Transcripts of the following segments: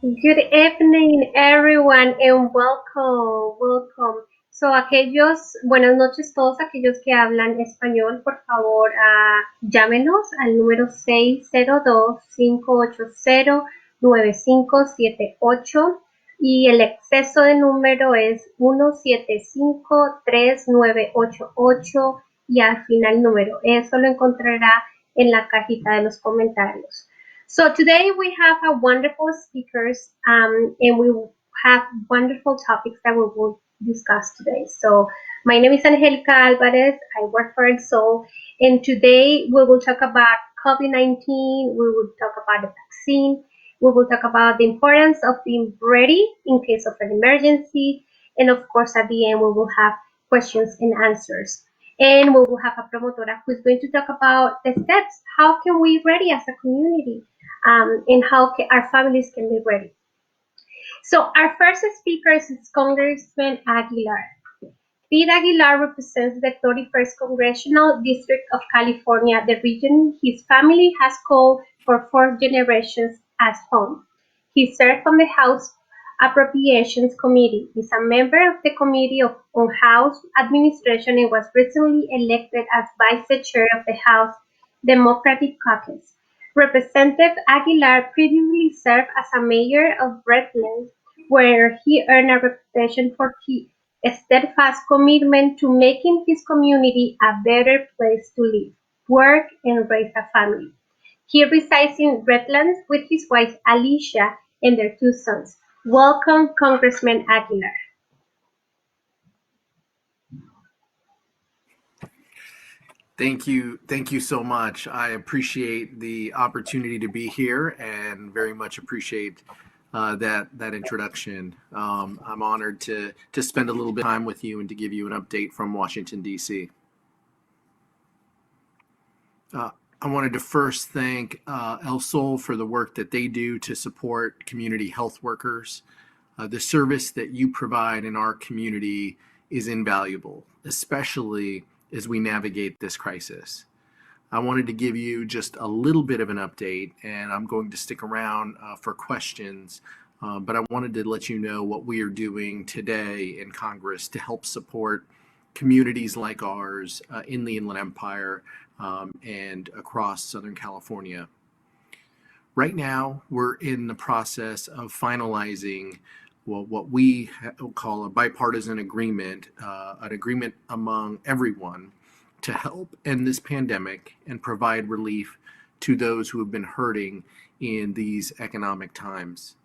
Good evening, everyone, and welcome. So, buenas noches todos aquellos que hablan español, por favor, llámenos al número 602-580-9578 y el exceso de número es 175-3988 y al final número. Eso lo encontrará en la cajita de los comentarios. So today we have a wonderful speakers and we have wonderful topics that we will discuss today. So my name is Angelica Alvarez. I work for Exol, and today we will talk about COVID-19. We will talk about the vaccine. We will talk about the importance of being ready in case of an emergency. And of course, at the end, we will have questions and answers. And we will have a promotora who is going to talk about the steps. How can we ready as a community? And how our families can be ready. So our first speaker is Congressman Aguilar. Pete Aguilar represents the 31st Congressional District of California, the region his family has called for 4 generations as home. He served on the House Appropriations Committee, is a member of the Committee on House Administration, and was recently elected as Vice Chair of the House Democratic Caucus. Representative Aguilar previously served as a mayor of Redlands, where he earned a reputation for a steadfast commitment to making his community a better place to live, work, and raise a family. He resides in Redlands with his wife Alicia and their 2 sons. Welcome, Congressman Aguilar. Thank you so much. I appreciate the opportunity to be here and very much appreciate that introduction. I'm honored to spend a little bit of time with you and to give you an update from Washington, D.C. I wanted to first thank El Sol for the work that they do to support community health workers. The service that you provide in our community is invaluable, especially as we navigate this crisis. I wanted to give you just a little bit of an update, and I'm going to stick around for questions, but I wanted to let you know what we are doing today in Congress to help support communities like ours in the Inland Empire and across Southern California. Right now, we're in the process of finalizing what we call a bipartisan agreement, an agreement among everyone to help end this pandemic and provide relief to those who have been hurting in these economic times.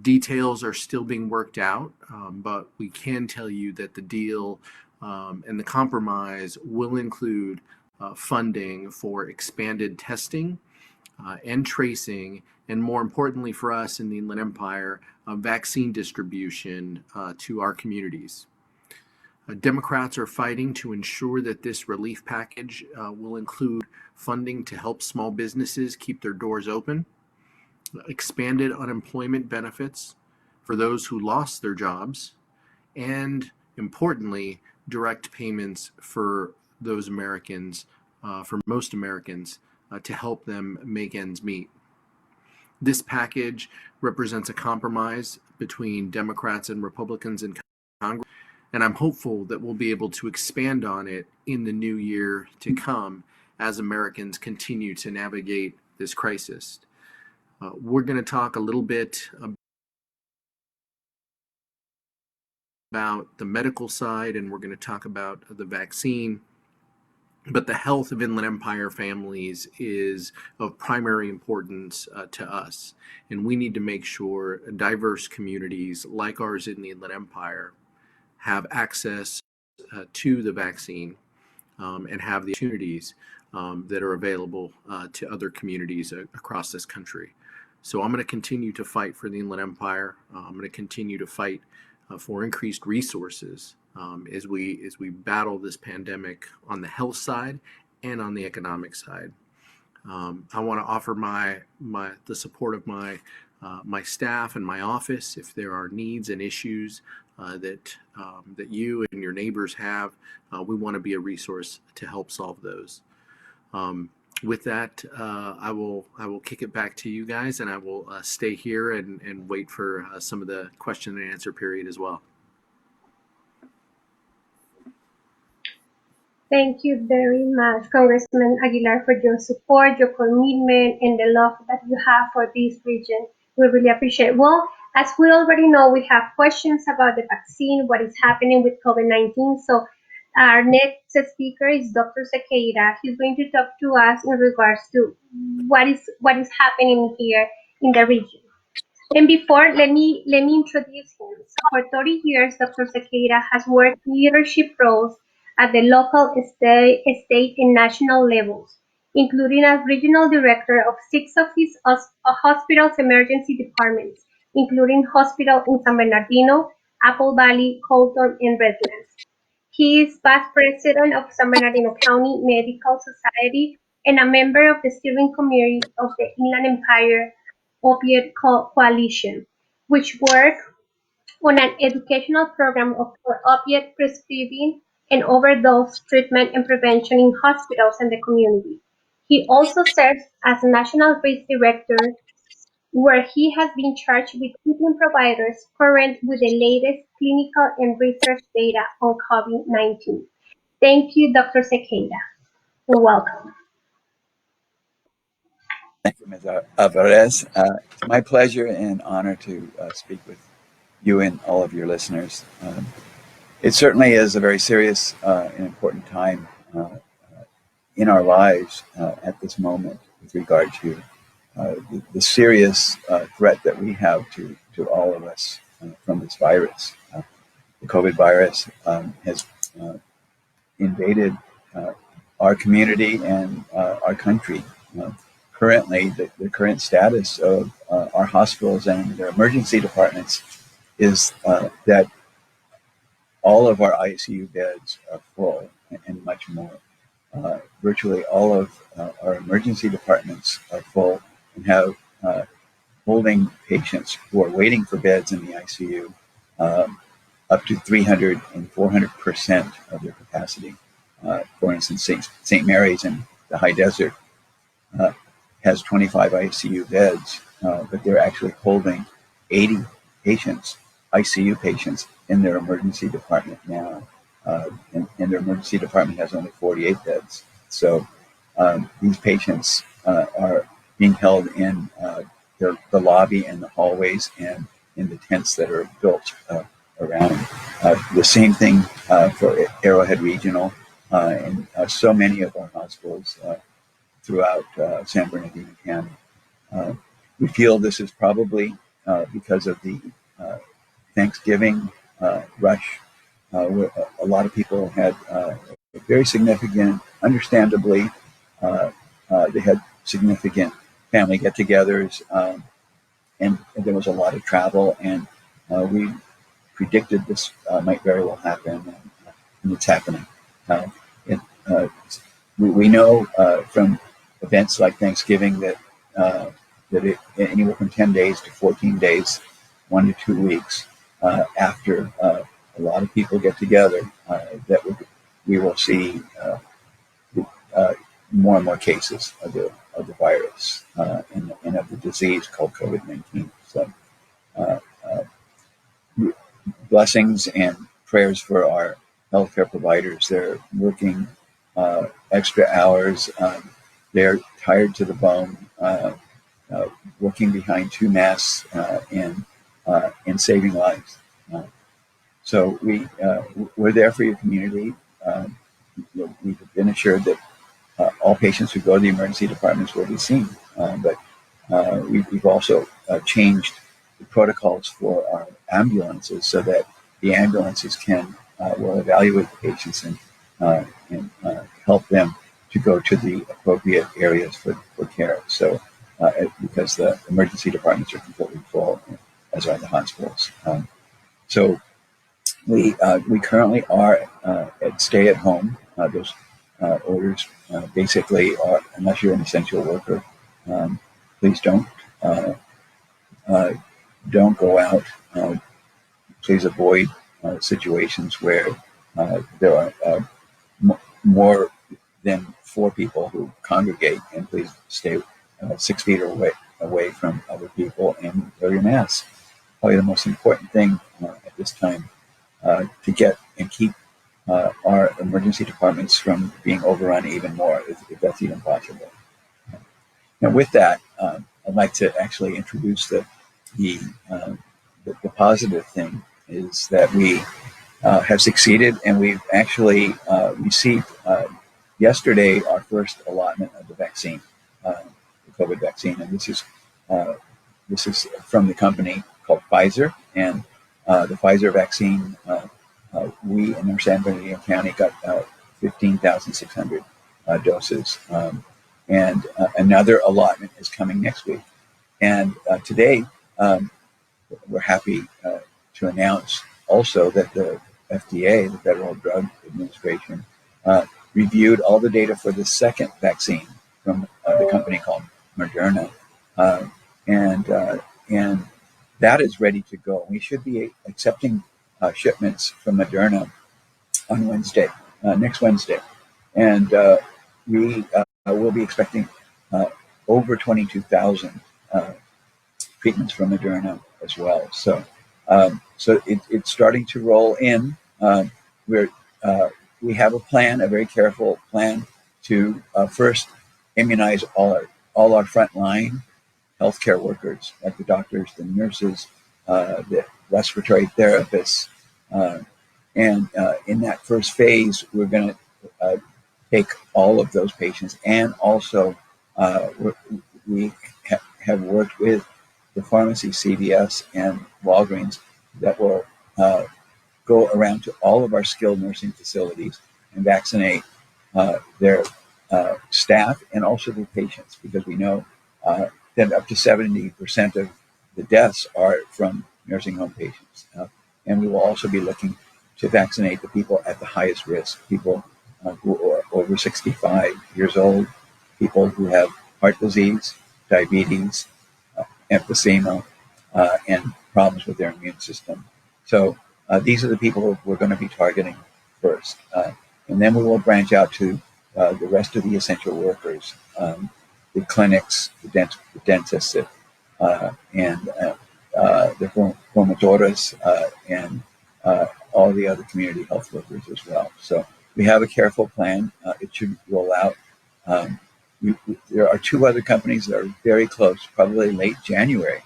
Details are still being worked out, but we can tell you that the deal and the compromise will include funding for expanded testing and tracing, and more importantly for us in the Inland Empire, vaccine distribution to our communities. Democrats are fighting to ensure that this relief package will include funding to help small businesses keep their doors open, expanded unemployment benefits for those who lost their jobs, and importantly, direct payments for those Americans, for most Americans, to help them make ends meet. This package represents a compromise between Democrats and Republicans in Congress, and I'm hopeful that we'll be able to expand on it in the new year to come as Americans continue to navigate this crisis. We're going to talk a little bit about the medical side, and we're going to talk about the vaccine. But the health of Inland Empire families is of primary importance to us. And we need to make sure diverse communities like ours in the Inland Empire have access to the vaccine and have the opportunities that are available to other communities across this country. So I'm going to continue to fight for the Inland Empire. I'm going to continue to fight for increased resources as we battle this pandemic on the health side and on the economic side. I want to offer the support of my staff and my office if there are needs and issues that you and your neighbors have. We want to be a resource to help solve those. with that, I will kick it back to you guys, and I will stay here and wait for some of the question and answer period as well. Thank you very much, Congressman Aguilar, for your support, your commitment, and the love that you have for this region. We really appreciate it. Well, as we already know, we have questions about the vaccine, what is happening with COVID-19. So our next speaker is Dr. Sequeira. He's going to talk to us in regards to what is happening here in the region. And before, let me introduce him. So for 30 years, Dr. Sequeira has worked leadership roles at the local, state, and national levels, including as regional director of 6 of his hospital's emergency departments, including hospital in San Bernardino, Apple Valley, Colton, and Redlands. He is past president of San Bernardino County Medical Society and a member of the steering committee of the Inland Empire Opiate Coalition, which work on an educational program for opiate prescribing and overdose treatment and prevention in hospitals and the community. He also serves as National Risk Director, where he has been charged with keeping providers current with the latest clinical and research data on COVID-19. Thank you, Dr. Sequeira, and welcome. Thank you, Ms. Alvarez. It's my pleasure and honor to speak with you and all of your listeners. It certainly is a very serious and important time in our lives at this moment with regard to the serious threat that we have to all of us from this virus. The COVID virus has invaded uh, our community and our country. Uh, Currently, the current status of our hospitals and their emergency departments is that all of our ICU beds are full and much more. Virtually all of our emergency departments are full and have holding patients who are waiting for beds in the ICU up to 300 and 400% of their capacity. For instance, St. Mary's in the high desert uh, has 25 ICU beds, but they're actually holding 80 patients, ICU patients, in their emergency department now. And their emergency department has only 48 beds. So these patients are being held in the lobby and the hallways and in the tents that are built around. The same thing for Arrowhead Regional and so many of our hospitals throughout San Bernardino County. Uh, we feel this is probably because of the Thanksgiving rush, where a lot of people had very significant, understandably, they had significant family get-togethers, and there was a lot of travel, and we predicted this might very well happen, and it's happening. Uh, it, uh, we know from events like Thanksgiving that anywhere from 10 days to 14 days, 1 to 2 weeks after a lot of people get together, that we will see uh, more and more cases of the virus and of the disease called COVID-19. So uh, uh, blessings and prayers for our healthcare providers. They're working extra hours. They're tired to the bone, uh, working behind two masks and saving lives. Uh, so we're there for your community. We've been assured that all patients who go to the emergency departments will be seen, but we've also changed the protocols for our ambulances so that the ambulances will evaluate the patients and help them to go to the appropriate areas for care. So because the emergency departments are completely full, as are the hospitals. So we currently are at stay at home. Those orders basically are, unless you're an essential worker, um, please uh, uh, don't go out. Please avoid situations where there are more than 4 people who congregate, and please stay 6 feet away from other people and wear your mask. Probably the most important thing at this time to get and keep our emergency departments from being overrun even more, if that's even possible. Now, with that, I'd like to actually introduce the positive thing is that we have succeeded, and we've actually received yesterday our first allotment of the vaccine, the COVID vaccine, and this is from the company called Pfizer, and the Pfizer vaccine. We in our San Bernardino County got 15,600 doses, and another allotment is coming next week. And today, we're happy to announce also that the FDA, the Federal Drug Administration, reviewed all the data for the second vaccine from the company called Moderna, and that is ready to go. We should be accepting shipments from Moderna on Wednesday, next Wednesday, and we will be expecting over 22,000 treatments from Moderna as well. So, it's starting to roll in. We have a plan, a very careful plan to first immunize all our frontline healthcare workers, like the doctors, the nurses, the respiratory therapists, and in that first phase, we're going to take all of those patients, and also we have worked with the pharmacy, CVS, and Walgreens that will go around to all of our skilled nursing facilities and vaccinate their staff and also the patients, because we know that up to 70% of the deaths are from nursing home patients. And we will also be looking to vaccinate the people at the highest risk, people who are over 65 years old, people who have heart disease, diabetes, emphysema, and problems with their immune system. So these are the people we're going to be targeting first. And then we will branch out to the rest of the essential workers, the clinics, the dentists, and the formadoras, and all the other community health workers as well. So we have a careful plan. It should roll out. There are 2 other companies that are very close, probably late January,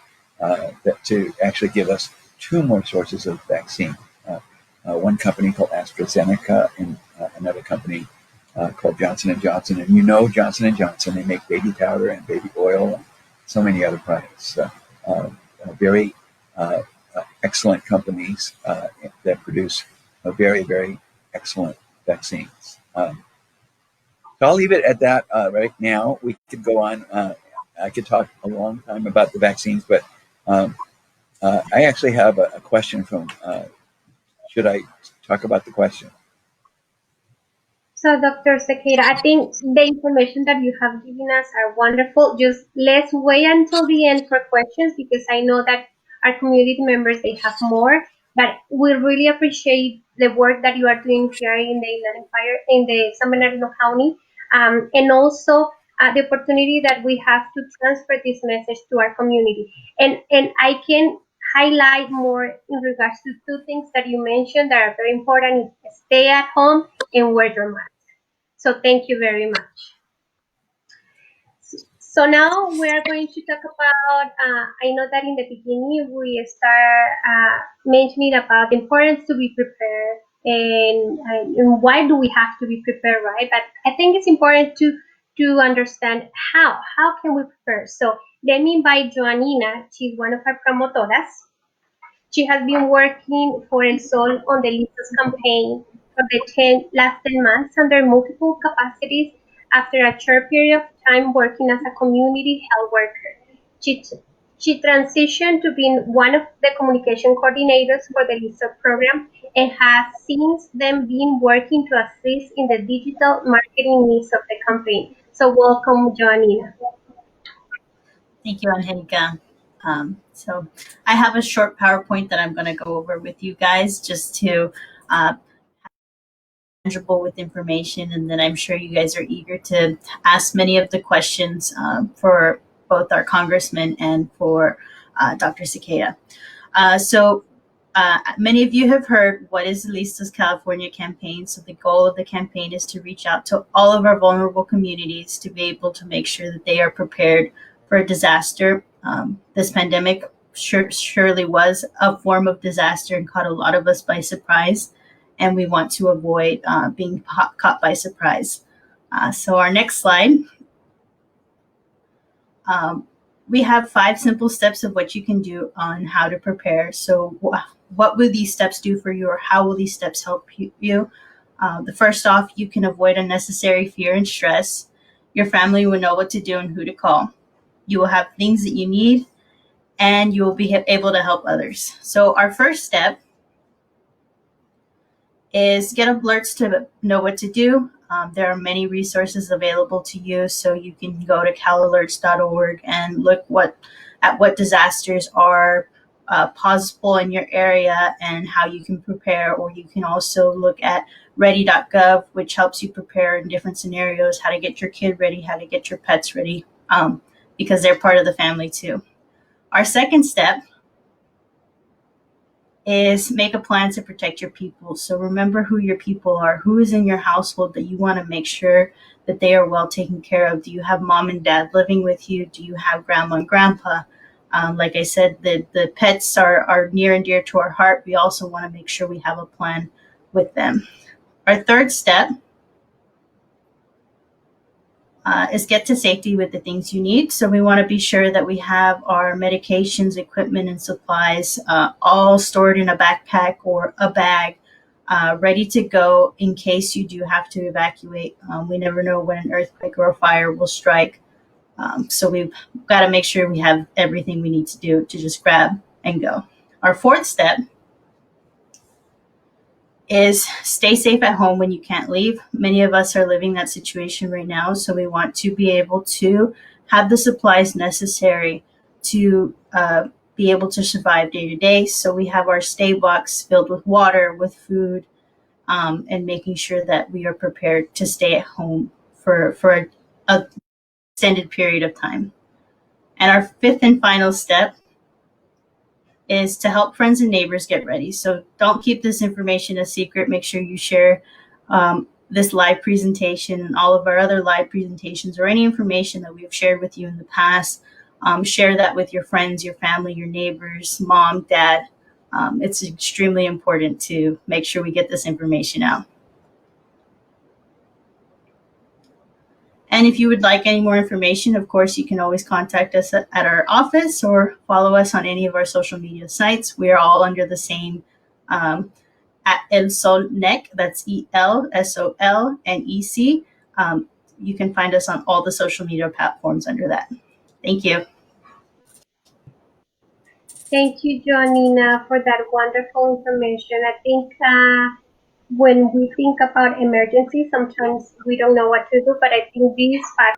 to actually give us 2 more sources of vaccine. One company called AstraZeneca, and another company called Johnson & Johnson. And you know Johnson & Johnson, they make baby powder and baby oil and so many other products. Very excellent companies that produce very, very excellent vaccines. So I'll leave it at that right now. We could go on. I could talk a long time about the vaccines, but I actually have a question from, should I talk about the question? So, Dr. Sequeira, I think the information that you have given us are wonderful. Just let's wait until the end for questions, because I know that our community members, they have more. But we really appreciate the work that you are doing here in the Inland Empire, in the San Bernardino County, and also the opportunity that we have to transfer this message to our community. And I can highlight more in regards to 2 things that you mentioned that are very important: stay at home and wear your mask. So thank you very much. So now we're going to talk about, I know that in the beginning we start mentioning about the importance to be prepared, and why do we have to be prepared, right? But I think it's important to understand how can we prepare. So let me invite Joanina. She's one of our promotoras. She has been working for El Sol on the Listos campaign for the last 10 months under multiple capacities after a short period of time working as a community health worker. She, she transitioned to being one of the communication coordinators for the Listos program and has since then been working to assist in the digital marketing needs of the campaign. So welcome, Joanina. Thank you, Angelica. So I have a short PowerPoint that I'm going to go over with you guys just to tangible with information, and then I'm sure you guys are eager to ask many of the questions for both our congressman and for Dr. Cicada. Many of you have heard what is the Listos California campaign. So the goal of the campaign is to reach out to all of our vulnerable communities to be able to make sure that they are prepared for a disaster. This pandemic surely was a form of disaster and caught a lot of us by surprise, and we want to avoid being caught by surprise. So our next slide. We have 5 simple steps of what you can do on how to prepare. So what will these steps do for you, or how will these steps help you? The first off, you can avoid unnecessary fear and stress. Your family will know what to do and who to call. You will have things that you need, and you will be able to help others. So our first step is get alerts to know what to do. There are many resources available to you, so you can go to calalerts.org and look at what disasters are possible in your area and how you can prepare. Or you can also look at ready.gov, which helps you prepare in different scenarios, how to get your kid ready, how to get your pets ready, because they're part of the family too. Our second step is make a plan to protect your people. So remember who your people are, who is in your household that you want to make sure that they are well taken care of. Do you have mom and dad living with you? Do you have grandma and grandpa? Like I said, the pets are near and dear to our heart. We also want to make sure we have a plan with them. Our third step is get to safety with the things you need. So we want to be sure that we have our medications, equipment, and supplies all stored in a backpack or a bag, ready to go in case you do have to evacuate. We never know when an earthquake or a fire will strike. So we've got to make sure we have everything we need to do to just grab and go. Our fourth step is stay safe at home when you can't leave. Many of us are living that situation right now, so we want to be able to have the supplies necessary to be able to survive day to day. So we have our stay box filled with water, with food, and making sure that we are prepared to stay at home for a extended period of time. And our fifth and final step is to help friends and neighbors get ready. So don't keep this information a secret. Make sure you share this live presentation and all of our other live presentations, or any information that we've shared with you in the past. Share that with your friends, your family, your neighbors, mom, dad. It's extremely important to make sure we get this information out. And if you would like any more information, of course, you can always contact us at our office or follow us on any of our social media sites. We are all under the same at El Sol NEC. That's ELSOLNEC. You can find us on all the social media platforms under that. Thank you. Thank you, Joanina, for that wonderful information. I think when we think about emergency, sometimes we don't know what to do, but I think these 5.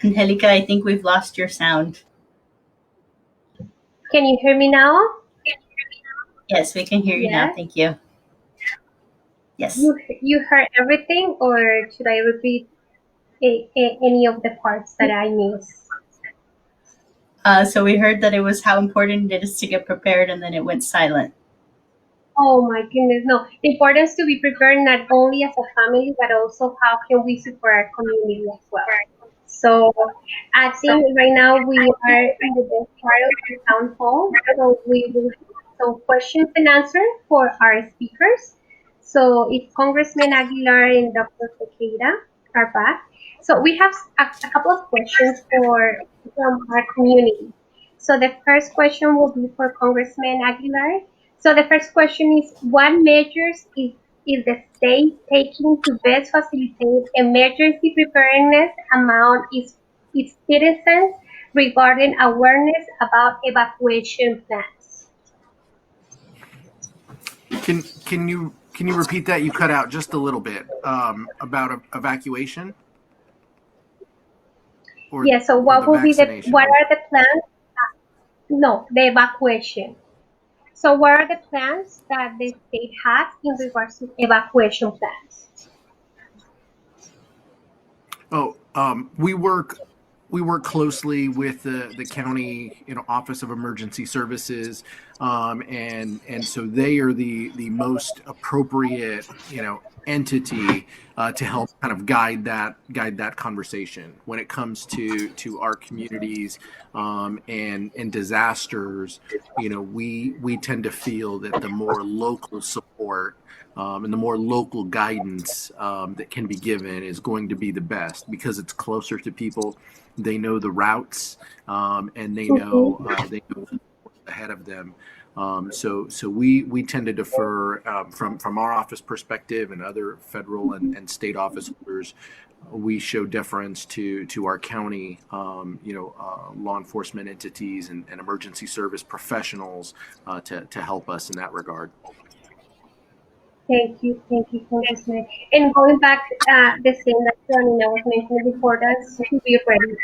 Angelica, I think we've lost your sound. Can you hear me now? Yes, we can hear you now. Yes. Thank you. Yes. You heard everything, or should I repeat any of the parts that I missed? So we heard that it was how important it is to get prepared, and then it went silent. Oh my goodness, no. The importance to be prepared not only as a family, but also how can we support our community as well. So I think right now we are in the best part of the town hall. So we will have some questions and answers for our speakers. So if Congressman Aguilar and Dr. Sequeira are back. So we have a couple of questions from our community. So the first question will be for Congressman Aguilar. So the first question is, what measures is the state taking to best facilitate emergency preparedness among its citizens regarding awareness about evacuation plans? Can you repeat that? You cut out just a little bit about evacuation or Yeah, so or the what will be vaccination. what are the plans? No, the evacuation. So what are the plans that the state has in regards to evacuation plans? Oh, we work closely with the county, Office of Emergency Services, and so they are the most appropriate, entity to help kind of guide that conversation when it comes to our communities and disasters. We tend to feel that the more local support and the more local guidance that can be given is going to be the best because it's closer to people. They know the routes and they know ahead of them. So we tend to defer from our office perspective and other federal and state office holders. We show deference to our county, law enforcement entities and emergency service professionals to help us in that regard. Thank you, Congressman. And going back, the same that Janina was mentioning before, that's to be ready.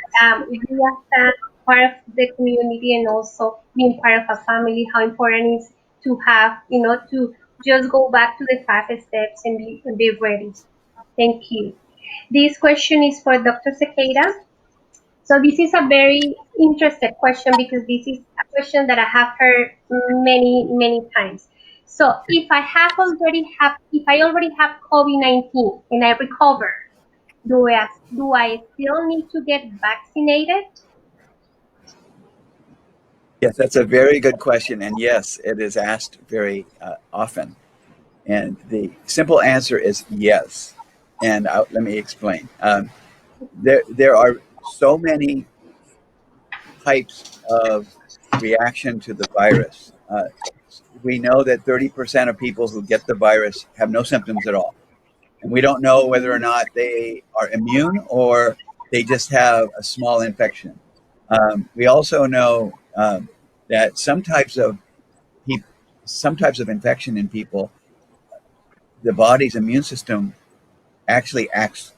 We as part of the community and also being part of a family, how important it is to have, to just go back to the 5 steps and be ready. Thank you. This question is for Dr. Sequeira. So this is a very interesting question because this is a question that I have heard many, many times. So if I already have COVID-19 and I recover, do I still need to get vaccinated? Yes, that's a very good question. And yes, it is asked very often. And the simple answer is yes. And let me explain. There are so many types of reaction to the virus. We know that 30% of people who get the virus have no symptoms at all. And we don't know whether or not they are immune or they just have a small infection. We also know that some types of infection in people, the body's immune system actually acts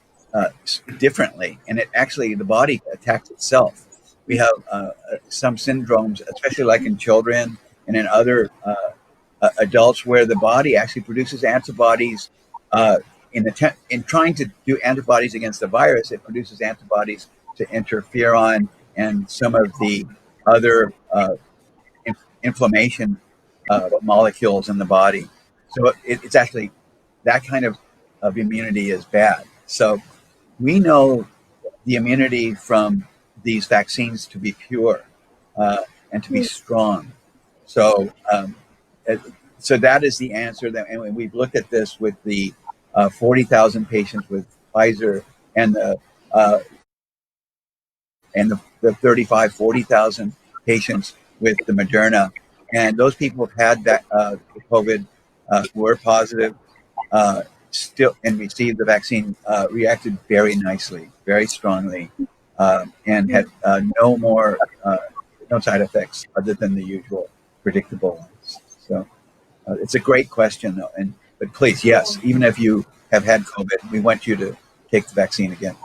differently, and the body attacks itself. We have some syndromes, especially like in children and in other adults, where the body actually produces antibodies. In trying to do antibodies against the virus, it produces antibodies to interferon and some of the other inflammation molecules in the body. So it's actually that kind of immunity is bad. So we know the immunity from these vaccines to be pure and to be strong. So, uh, so that is the answer. And we've looked at this with the 40,000 patients with Pfizer and uh, the 35, 40,000 patients with the Moderna. And those people have had that COVID, were positive, still and received the vaccine, reacted very nicely, very strongly, and had no side effects other than the usual predictable ones. So it's a great question, though. But please, yes, even if you have had COVID, we want you to take the vaccine again.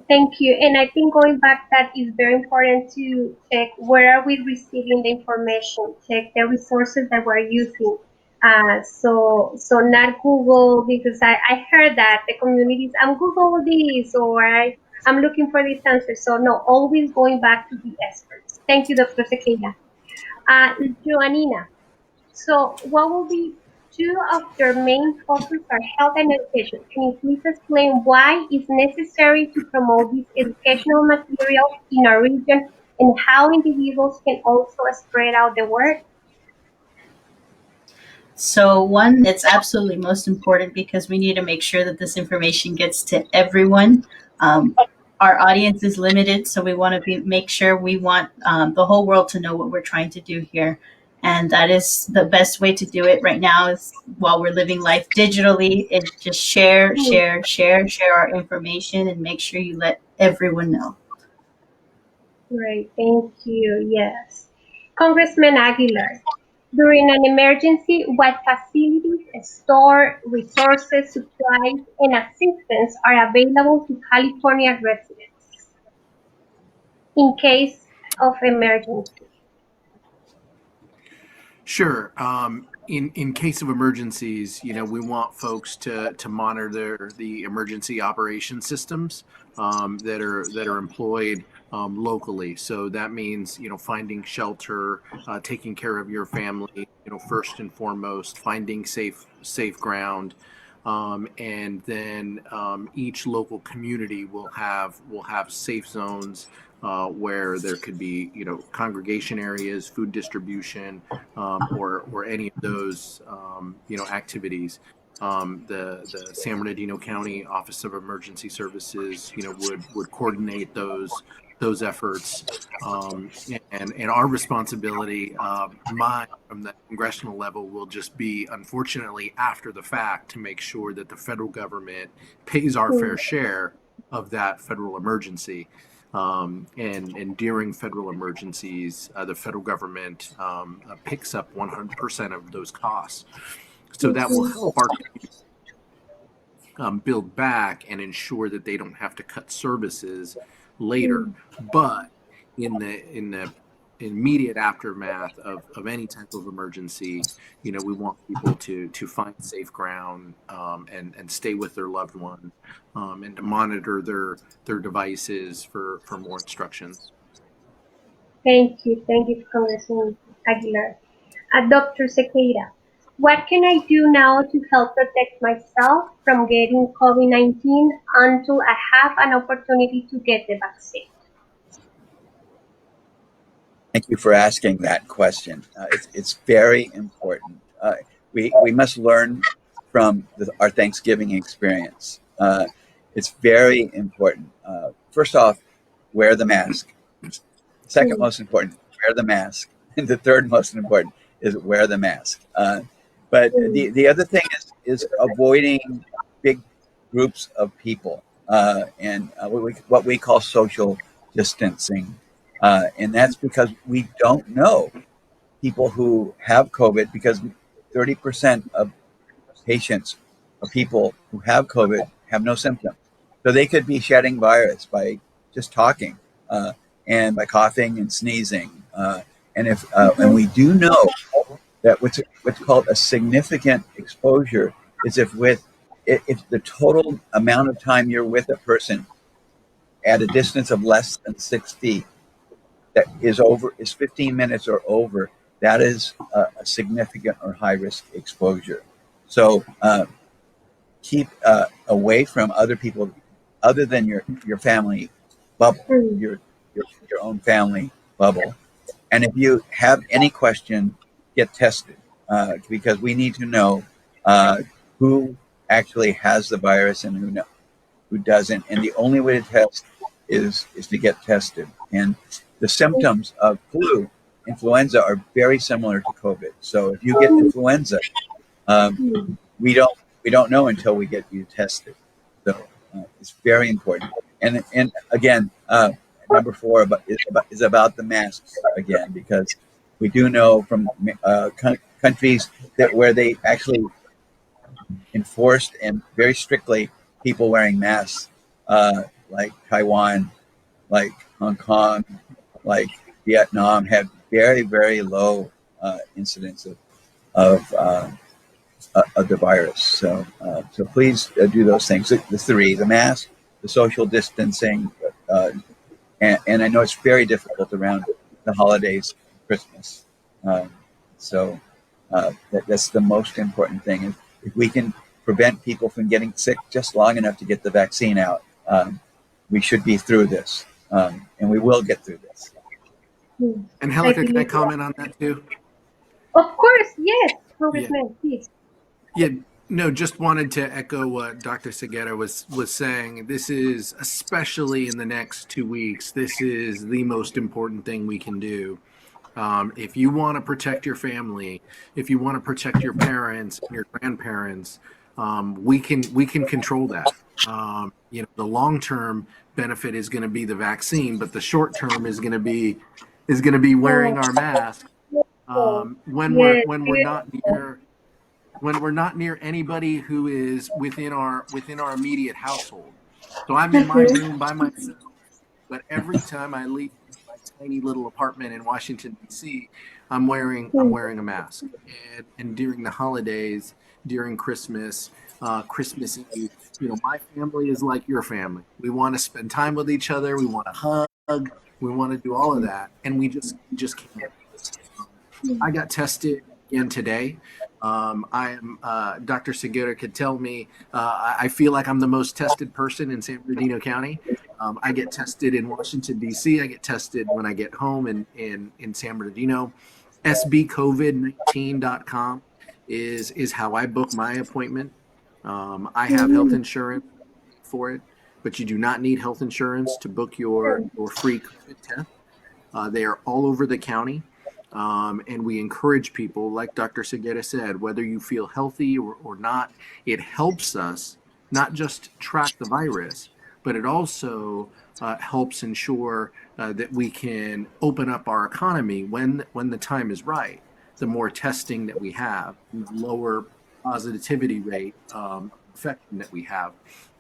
Thank you. And I think going back, that is very important to check where are we receiving the information, check the resources that we're using. So not Google, because I heard that the communities, I'm Google this, or I'm looking for this answer. So no, always going back to the experts. Thank you, Dr. Sequeira. Joanina, so what will be two of your main focus are health and education? Can you please explain why it's necessary to promote these educational materials in our region and how individuals can also spread out the word? So, one, it's absolutely most important because we need to make sure that this information gets to everyone. Um, our audience is limited, so we want to make sure we want the whole world to know what we're trying to do here. And that is the best way to do it right now is while we're living life digitally, is just share, Hmm, share, share, share our information and make sure you let everyone know. Great, thank you. Yes. Congressman Aguilar. During an emergency, what facilities, store, resources, supplies, and assistance are available to California residents in case of emergency? Sure. In case of emergencies, we want folks to monitor the emergency operation systems that are employed locally. So that means finding shelter, taking care of your family, first and foremost, finding safe ground. And then each local community will have safe zones where there could be congregation areas, food distribution, or any of those activities. The San Bernardino County Office of Emergency Services would coordinate those efforts, and our responsibility, mine from the congressional level, will just be, unfortunately, after the fact, to make sure that the federal government pays our fair share of that federal emergency. And during federal emergencies, the federal government picks up 100% of those costs. So that will help our build back and ensure that they don't have to cut services later. But in the immediate aftermath of any type of emergency, we want people to find safe ground, and stay with their loved one, and to monitor their devices for more instructions. Thank you, Congressman Aguilar. Dr. Sequeira, what can I do now to help protect myself from getting COVID-19 until I have an opportunity to get the vaccine? Thank you for asking that question. It's very important. We must learn from our Thanksgiving experience. It's very important. First off, wear the mask. Second Mm, most important, wear the mask. And the third most important is wear the mask. But mm, the other thing is avoiding big groups of people, and what we call social distancing. And that's because we don't know people who have COVID, because 30% of patients or people who have COVID have no symptoms. So they could be shedding virus by just talking, and by coughing and sneezing. And we do know that what's called a significant exposure is if the total amount of time you're with a person at a distance of less than 6 feet that is 15 minutes or over, that is a significant or high risk exposure. So keep away from other people other than your family bubble, mm. your own family bubble. And if you have any question, get tested, because we need to know who actually has the virus and who doesn't. And the only way to test is to get tested. And the symptoms of influenza are very similar to COVID. So if you get influenza, um, we don't know until we get you tested. So it's very important. And again, number four is about the masks again, because we do know from countries that where they actually enforced and very strictly people wearing masks, like Taiwan, like Hong Kong, like Vietnam, had very, very low incidence of the virus. So please do those things. The three: the mask, the social distancing, and I know it's very difficult around the holidays, Christmas. Um, that's the most important thing. If we can prevent people from getting sick just long enough to get the vaccine out, we should be through this, and we will get through this. And I Helica, can I believe that. comment on that too? Of course, yes, Yeah. Congressman, please. Yeah, no, just wanted to echo what Dr. Seguera was saying. This is, especially in the next 2 weeks, this is the most important thing we can do. If you want to protect your family, if you want to protect your parents and your grandparents, we can control that. The long term benefit is going to be the vaccine, but the short term is going to be wearing our mask, Oh, when we're yes, when we're not near when we're not near anybody who is within our immediate household. So I'm in my Mhm. room by myself, but every time I leave my tiny little apartment in Washington D.C., I'm wearing a mask. And during the holidays, during Christmas, Christmas Eve, my family is like your family. We want to spend time with each other. We want to hug. We want to do all of that, and we just can't. I got tested again today. I am Dr. Segura could tell me. I feel like I'm the most tested person in San Bernardino County. I get tested in Washington D.C. I get tested when I get home in San Bernardino. SBCovid19.com is how I book my appointment. I have health Mhm. insurance for it, but you do not need health insurance to book your free COVID test. They are all over the county. And we encourage people, like Dr. Segura said, whether you feel healthy or not, it helps us not just track the virus, but it also helps ensure that we can open up our economy when the time is right. The more testing that we have, and the lower positivity rate infection that we have.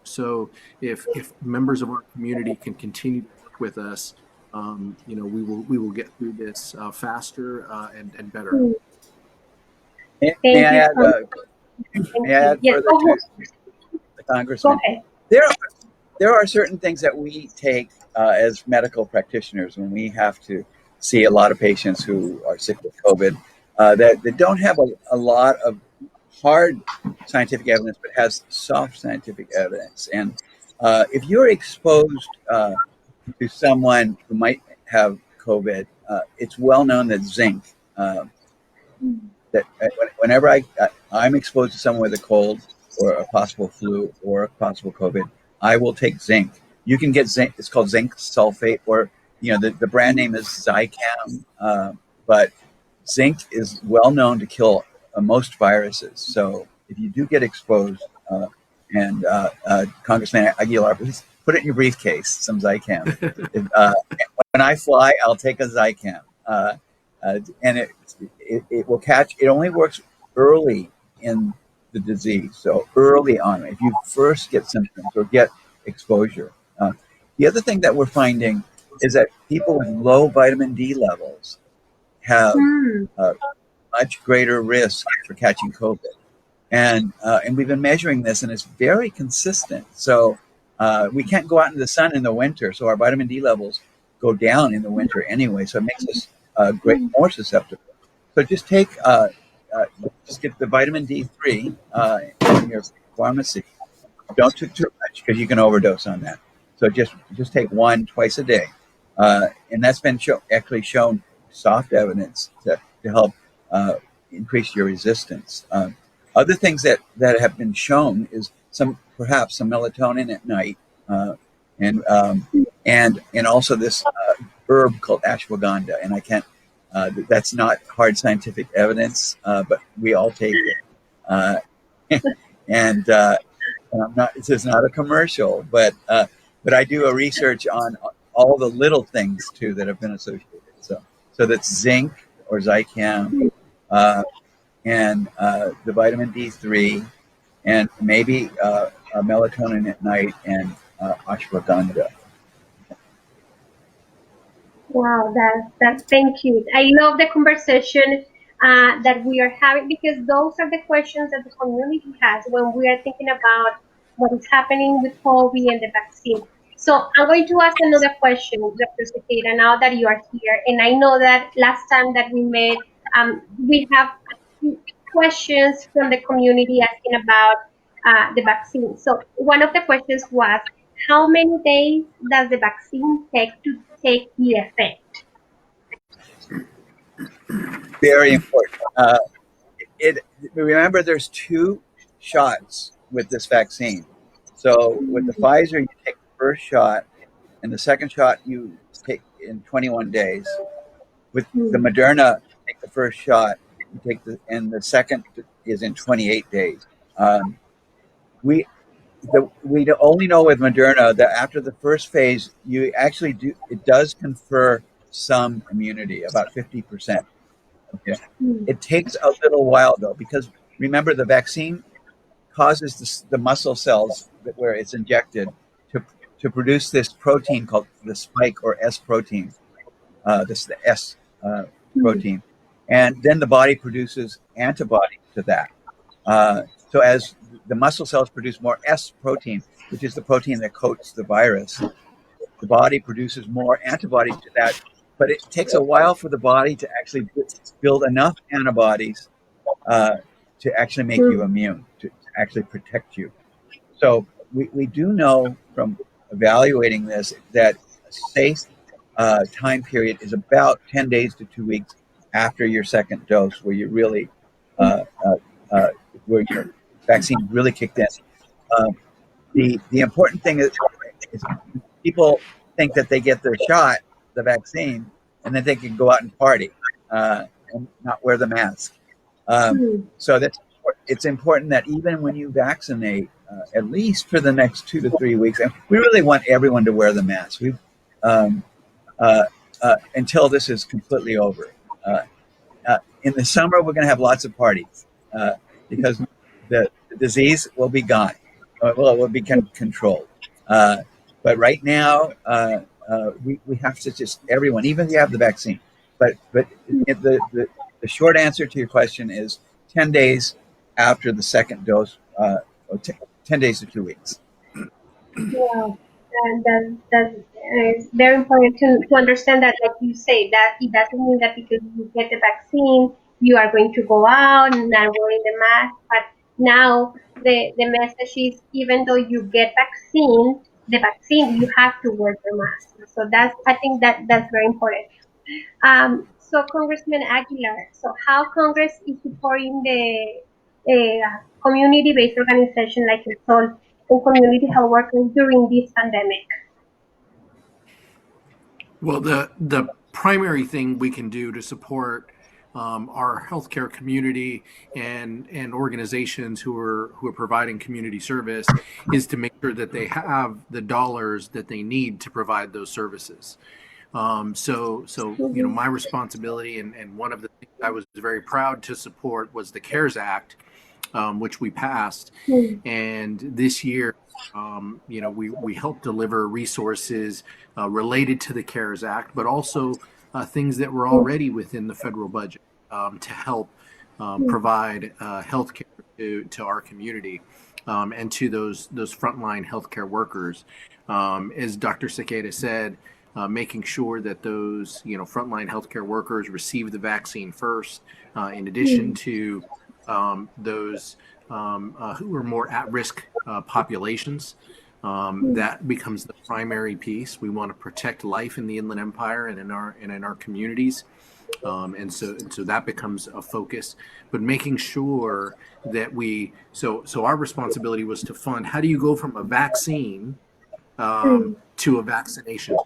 So if members of our community can continue to work with us, we will get through this faster and better. Mhm. May Thank I you add, so much. Thank may I you. add Yes, further to the go congressman? ahead. There are there are certain things that we take as medical practitioners when we have to see a lot of patients who are sick with COVID that don't have a lot of hard scientific evidence, but has soft scientific evidence. And if you're exposed to someone who might have COVID, it's well known that zinc. That whenever I'm exposed to someone with a cold or a possible flu or a possible COVID, I will take zinc. You can get zinc. It's called zinc sulfate, or the brand name is Zicam, but zinc is well known to kill most viruses. So if you do get exposed, and Congressman Aguilar, please put it in your briefcase, some Zicam. If, when I fly, I'll take a Zicam. And it will catch. It only works early in the disease, so early on, if you first get symptoms or get exposure. The other thing that we're finding is that people with low vitamin D levels have Hmm. a much greater risk for catching COVID, and we've been measuring this, and it's very consistent. So we can't go out in the sun in the winter, so our vitamin D levels go down in the winter anyway. So it makes us more susceptible. So uh, just get the vitamin D3 in your pharmacy. Don't take too much because you can overdose on that. So just take one twice a day, and that's been actually shown soft evidence to help uh, increase your resistance. Other things that have been shown is perhaps some melatonin at night, uh, and um, and also this herb called ashwagandha. And I can't. That's not hard scientific evidence, but we all take it. Uh, and I'm not. This is not a commercial, but I do a research on all the little things too that have been associated. So that's zinc or Zicam, uh, and the vitamin D3, and maybe melatonin at night, and ashwagandha. Wow, that thank you. I love the conversation that we are having because those are the questions that the community has when we are thinking about what is happening with COVID and the vaccine. So I'm going to ask another question, Dr. Sequeira, now that you are here. And I know that last time that we met, we have questions from the community asking about the vaccine. So one of the questions was, how many days does the vaccine take to take the effect? Very important. It Remember, there's two shots with this vaccine. So with the Pfizer, you take the first shot, and the second shot you take in 21 days. With the Hmm. Moderna, you take the first shot, and the second is in 28 days. Um, we we only know with Moderna that after the first phase, you actually do it does confer some immunity, about 50%. Okay. Mm. It takes a little while though, because remember the vaccine causes the muscle cells where it's injected to produce this protein called the spike or S protein. This is the S uh, Mm. protein, and then the body produces antibodies to that. So as the muscle cells produce more S protein, which is the protein that coats the virus, the body produces more antibodies to that. But it takes a while for the body to actually build enough antibodies uh, to actually make you Mm. immune, to actually protect you. So we do know from evaluating this that a safe time period is about 10 days to 2 weeks after your second dose, where you really, uh, uh, uh, where your vaccine really kicked in. Um, the important thing is people think that they get their shot, the vaccine, and then they can go out and party and not wear the mask. Mm. So that's it's important that even when you vaccinate, at least for the next 2 to 3 weeks, and we really want everyone to wear the mask. We um, until this is completely over. Uh, in the summer, we're going to have lots of parties because the disease will be gone. Well, it will be controlled. Uh, but right now, we have to just everyone, even if you have the vaccine. But the short answer to your question is 10 days after the second dose, 10 days to 2 weeks. Wow. And that is very important to understand that, like you say, that it doesn't mean that because you get the vaccine, you are going to go out and not wearing the mask. But now the message is even though you get the vaccine, you have to wear the mask. So that's, I think that's very important. So Congressman Aguilar, so how Congress is supporting the community-based organization like yourself and community health workers during this pandemic? Well, the primary thing we can do to support our healthcare community and organizations who are providing community service is to make sure that they have the dollars that they need to provide those services. So Mhm. my responsibility and one of the things I was very proud to support was the CARES Act, which we passed. Mm. And this year, we helped deliver resources related to the CARES Act, but also things that were Mm. already within the federal budget to help Mm. provide health care to our community and to those frontline healthcare workers. As Dr. Sakeda said, making sure that those frontline healthcare workers receive the vaccine first, in addition Mm. to those who are more at-risk populations. Mm. That becomes the primary piece. We want to protect life in the Inland Empire and in our communities, and so that becomes a focus. But making sure that so our responsibility was to fund. How do you go from a vaccine Mm. to a vaccination?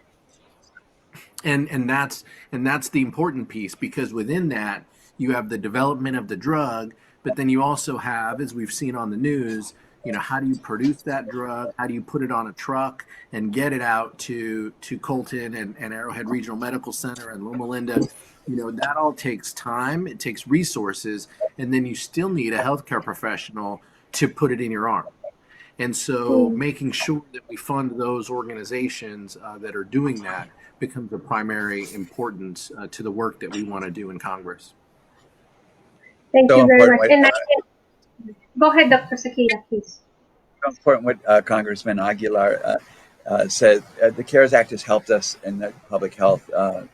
And that's the important piece, because within that you have the development of the drug, but then you also have, as we've seen on the news, how do you produce that drug, how do you put it on a truck and get it out to Colton and Arrowhead Regional Medical Center and Loma Linda. That all takes time, it takes resources, and then you still need a healthcare professional to put it in your arm. And so Mm. making sure that we fund those organizations that are doing that becomes a primary importance to the work that we want to do in Congress. Thank So you very important much. what And go ahead, Dr. Sakira, please. important what Congressman Aguilar said. The CARES Act has helped us in the public health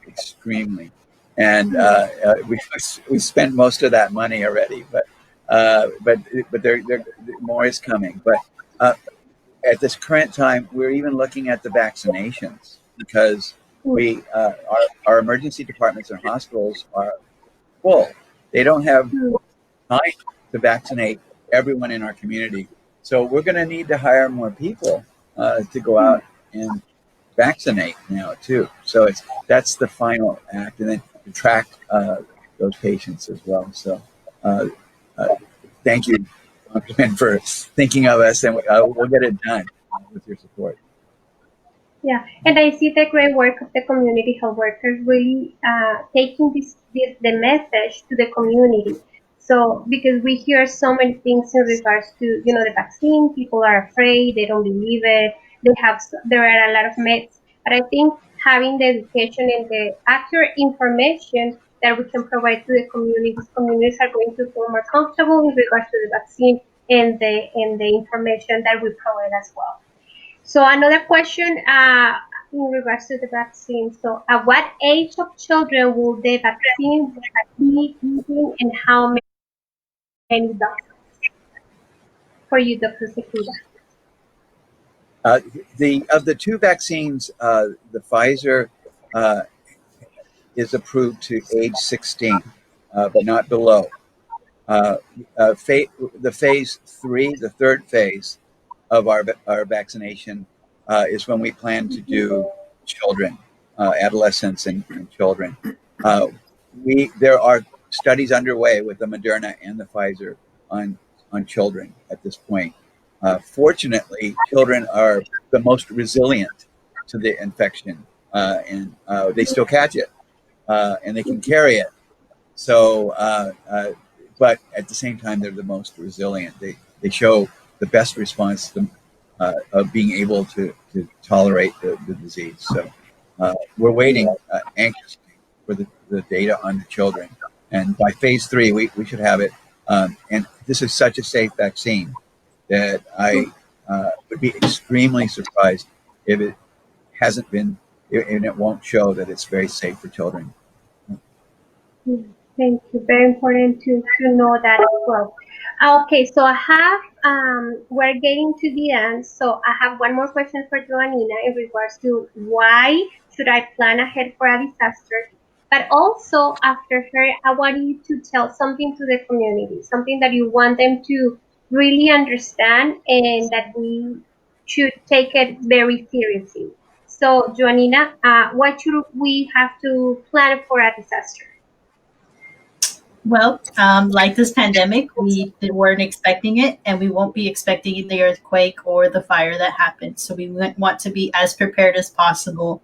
extremely, and Mm. we spent most of that money already. But there more is coming. But uh, at this current time, we're even looking at the vaccinations because Mm. our emergency departments and hospitals are full. They don't have Mm. time to vaccinate everyone in our community. So we're going to need to hire more people to go Mm. out and vaccinate now too. So that's the final act, and then to track those patients as well. So uh, uh, thank you, Congressman, for thinking of us, and we'll get it done with your support. Yeah, and I see the great work of the community health workers really taking the message to the community. So because we hear so many things in regards to the vaccine, people are afraid, they don't believe it. There are a lot of myths, but I think having the education and the accurate information that we can provide to the communities are going to feel more comfortable in regards to the vaccine and the information that we provide as well. So another question in regards to the vaccine. So at what age of children will the vaccine be given and how many doses for you, Dr. Sequida? The of the two vaccines, the Pfizer uh, is approved to age 16, but not below. Uh, the phase three, the third phase of our vaccination, is when we plan to do children, adolescents, and children. Uh, there are studies underway with the Moderna and the Pfizer on children at this point. Fortunately, children are the most resilient to the infection, and they still catch it, and they can carry it. So, but at the same time, they're the most resilient. They show the best response of being able to tolerate the disease. So, we're waiting anxiously for the data on the children. And by phase three, we should have it. And this is such a safe vaccine that I would be extremely surprised if it hasn't been, and it won't show that it's very safe for children. Yeah, thank you. Very important to know that as well. Okay, so we're getting to the end. So I have one more question for Joanina in regards to why should I plan ahead for a disaster? But also after her, I want you to tell something to the community, something that you want them to really understand and that we should take it very seriously. So, Joanina, what should we have to plan for a disaster? Well, like this pandemic, weren't expecting it, and we won't be expecting the earthquake or the fire that happened. So we want to be as prepared as possible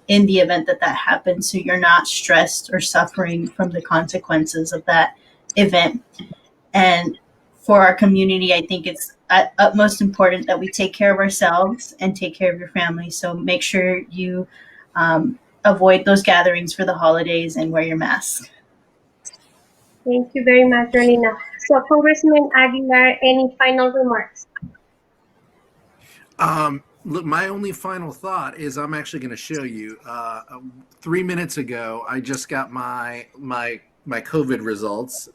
in the event that that happens, so you're not stressed or suffering from the consequences of that event. And for our community, I think it's at utmost important that we take care of ourselves and take care of your family. So make sure you avoid those gatherings for the holidays and wear your mask. Thank you very much, Janina. So, Congressman Aguilar, any final remarks? Look, my only final thought is I'm actually going to show you. 3 minutes ago, I just got my COVID results.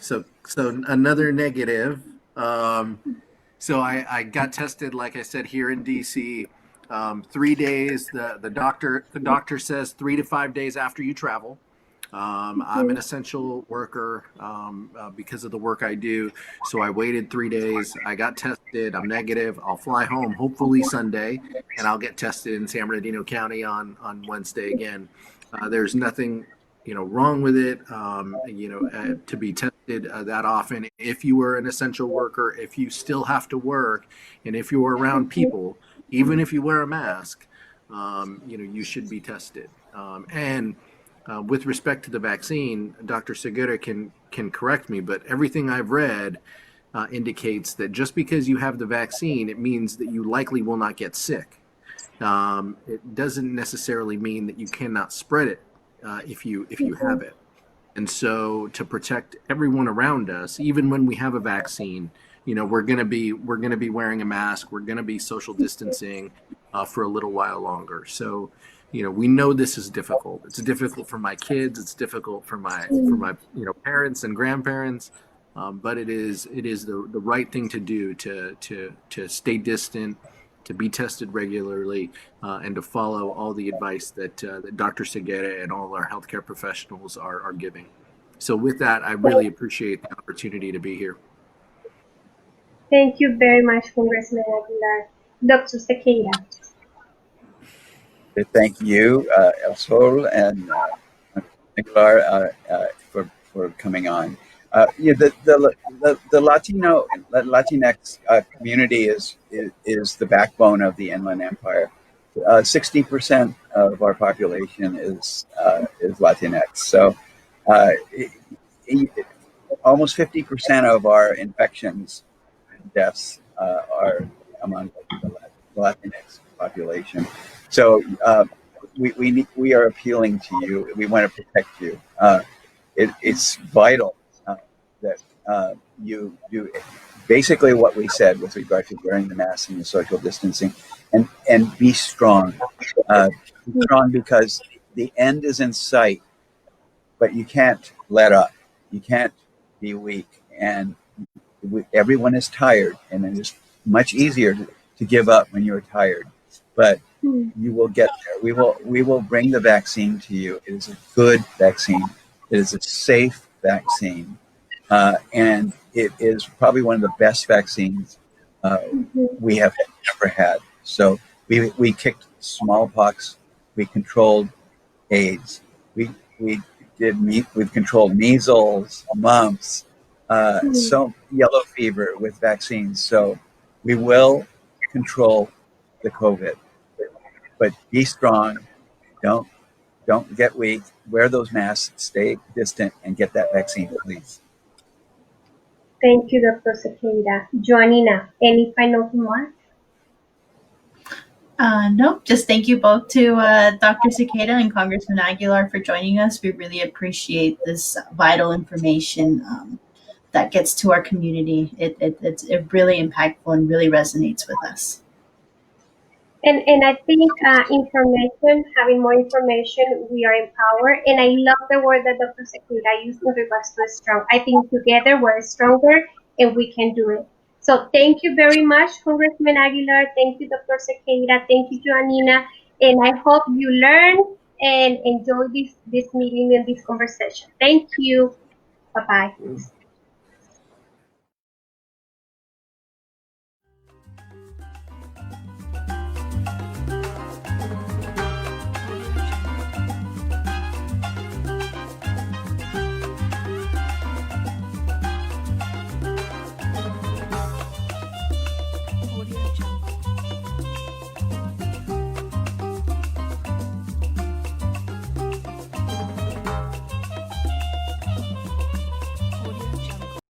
So another negative. So I got tested, like I said, here in DC. 3 days. The doctor says 3 to 5 days after you travel. I'm an Mhm. essential worker because of the work I do. So I waited 3 days. I got tested. I'm negative. I'll fly home hopefully Sunday, and I'll get tested in San Bernardino County on Wednesday again. There's nothing wrong with it. To be tested that often. If you were an essential worker, if you still have to work, and if you are around people, even if you wear a mask, you should be tested. And with respect to the vaccine, Dr. Segura can correct me, but everything I've read indicates that just because you have the vaccine, it means that you likely will not get sick. It doesn't necessarily mean that you cannot spread it if you have Mhm. it. And so to protect everyone around us, even when we have a vaccine, we're gonna be wearing a mask. We're gonna be social distancing for a little while longer. So, we know this is difficult. It's difficult for my kids. It's difficult for my parents and grandparents. But it is the right thing to do to stay distant, to be tested regularly, and to follow all the advice that Dr. Segura and all our healthcare professionals are giving. So, with that, I really appreciate the opportunity to be here. Thank you very much, Congressman Aguilar. Dr. Sequeira. Thank you, El Sol and Aguilar, for coming on. Yeah, the Latinx community is the backbone of the Inland Empire. 60% of our population is Latinx. So uh, almost 50% of our infections deaths are among the Latinx population. So we are appealing to you. We want to protect you. It's vital that you do basically what we said with regard to wearing the mask and the social distancing, and be strong. Be strong because the end is in sight, but you can't let up. You can't be weak, and everyone is tired, and it is much easier to give up when you're tired. But you will get there. We will bring the vaccine to you. It is a good vaccine. It is a safe vaccine, and it is probably one of the best vaccines we have ever had. So we kicked smallpox. We controlled AIDS. We we've controlled measles, mumps, so yellow fever with vaccines. So we will control the COVID, but be strong. Don't don't get weak. Wear those masks. Stay distant, and get that vaccine, please. Thank you, Dr. Sequeira. Joanina, any final remarks? Nope, just thank you both to Dr. Cicada and Congressman Aguilar for joining us. We really appreciate this vital information that gets to our community. It's really impactful and really resonates with us. And I think information, having more information, we are empowered. And I love the word that Dr. Sequeira used in regards to strong. I think together we're stronger and we can do it. So thank you very much, Congressman Aguilar. Thank you, Dr. Sequeira. Thank you, Joanina. And I hope you learn and enjoy this meeting and this conversation. Thank you. Bye-bye.